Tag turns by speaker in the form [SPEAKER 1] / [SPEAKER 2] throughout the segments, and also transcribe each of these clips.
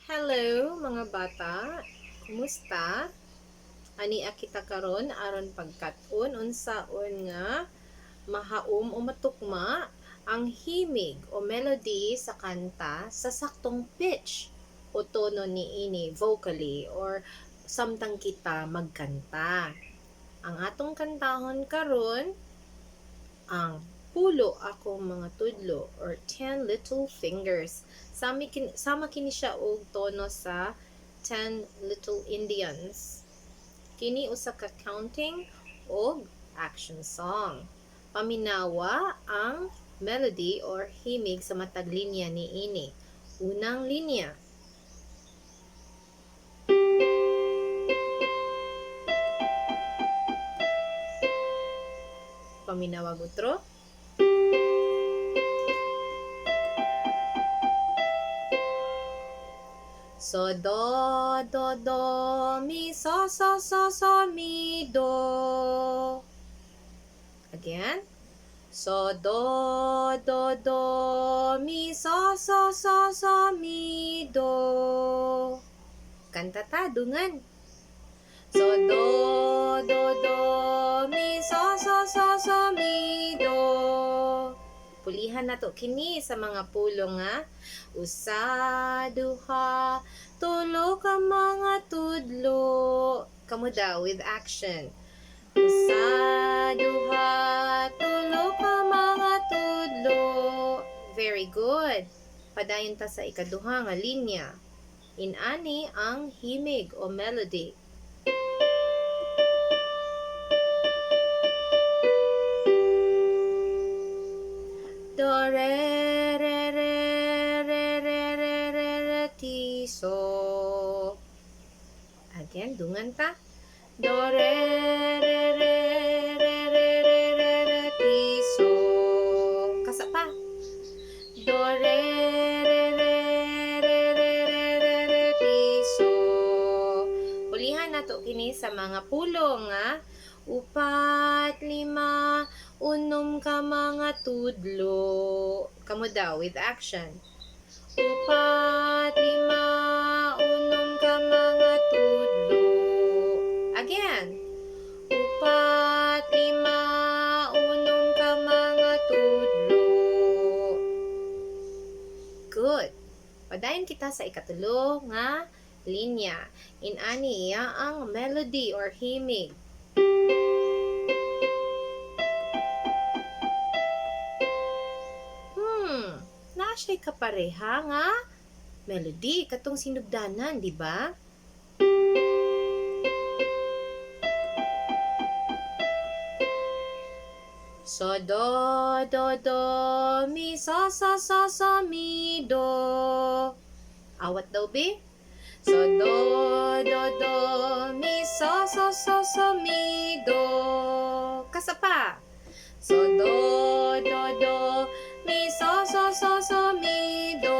[SPEAKER 1] Hello mga bata, kumusta? Ani kita karon aron pagkat-on unsaon nga mahaom o matukma ang himig o melody sa kanta sa saktong pitch o tono niini vocally or samtang kita magkanta. Ang atong kantahon karon ang Pulo, Akong mga Tudlo or 10 Little Fingers. Sama kini siya og tono sa 10 Little Indians. Kini usa ka counting og action song. Paminawa ang melody or himig sa matag linya niini. Unang linya. Paminawag utro. So, do, mi, so, mi, do. Again. So, do, mi, so, mi, do. Kanta ta, dungan. So, do, mi, so, mi, do. Pulihan na to kini sa mga pulo nga. Usa, duha, tulo ka mga tudlo. Kamu daw with action. Usa, duha, tulo ka mga tudlo. Very good. Padayon ta sa ikaduha nga linya. Inani ang himig o melody. Do, re, ti, so. Again, dungan ta. Do, re, ti, so. Kasa pa. Do, re, ti, so. Ulihan na to kini sa mga pulo nga. Upat, lima, unom ka mga tudlo. Kamu daw with action. Upat, lima, unom ka mga tudlo. Again. Upat, lima, unom ka mga tudlo. Good. Padayon kita sa ikatulo nga linya. Inani iya ang melody or himig. Siya kapareha nga melody katong sinugdanan, di ba? So, do, mi, so, mi, do. Awat daw, be? So, do, mi, so, mi, do. Kasa pa. So, do, mi, so, mi, do.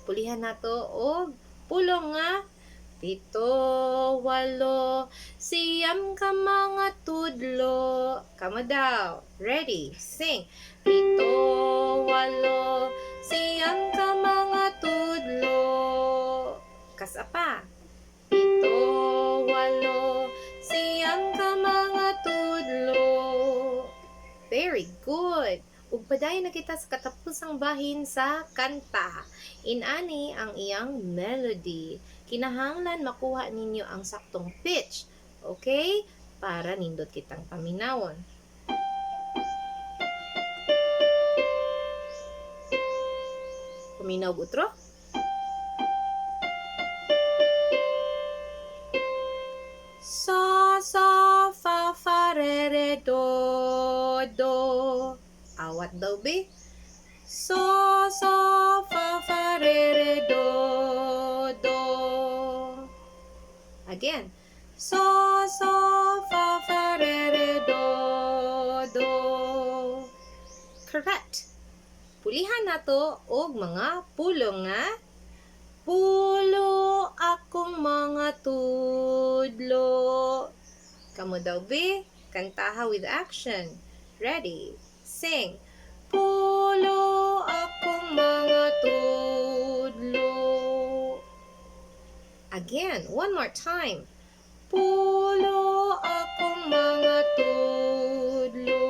[SPEAKER 1] Pulihan na to og pulong nga. Pito, walo, siyam ka mga tudlo. Kamu daw. Ready? Sing. Pito, walo, siyam ka mga tudlo. Kasa pa. Pito, walo, siyam ka mga tudlo. Very good. Ug padayon na kita sa katapusang bahin sa kanta. Inani ang iyang melody. Kinahanglan makuha ninyo ang saktong pitch. Okay? Para nindot kitang paminawon. Paminaw utro? So, fa, re, do. Awat daw, be? So, fa, re, do. Again. So, fa, re, do. Correct. Pulihan na to og mga pulong nga. Pulo, akong mga tudlo. Kamu daw, be? Kantaha with action. Ready? Sing. Pulo, akong mga tudlo. Again, one more time. Pulo akong mga tudlo.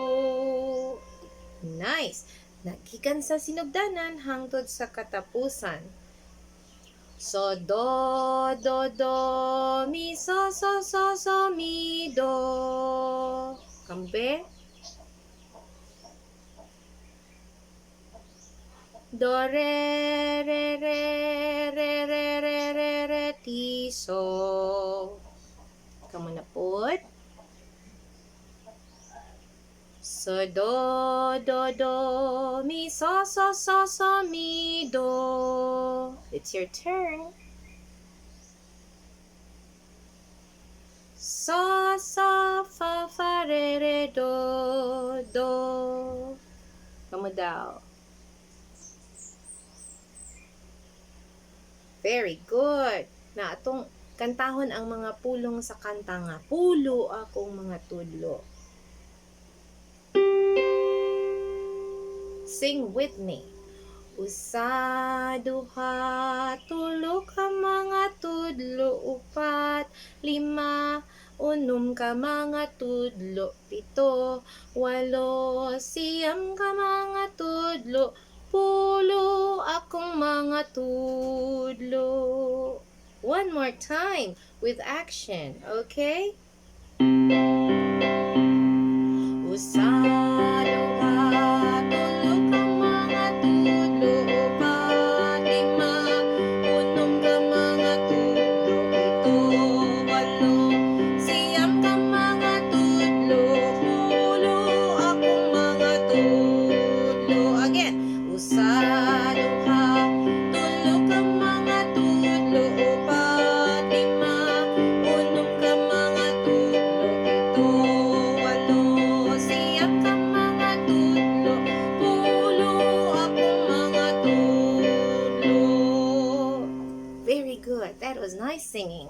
[SPEAKER 1] Nice. Nagikan sa sinugdanan hangtod sa katapusan. So, do, mi, so, mi, do. Kambe? Do, re, ti, so. Kamu na put. So, do, mi, so, mi, do. It's your turn. So, fa, re, do. Kamu daw. Very good. Na atong kantahon ang mga pulong sa kanta nga. Pulo akong mga tudlo. Sing with me. Usa, duha, tulo ka mga tudlo, upat, lima, unom ka mga tudlo, pito, walo, siyam ka mga tudlo, pulo akong mga tudlo. One more time with action, okay? Usa, duha, tulo ka mga tudlo, upat, lima, unom ka mga tudlo, pito, walo, siyam ka mga tudlo, pulo akong mga tudlo. Again, usa, duha, tulo ka mga tudlo, upat, lima, unom ka mga tudlo, pito, walo, siyam ka mga tudlo, pulo akong mga tudlo. Very good. That was nice singing.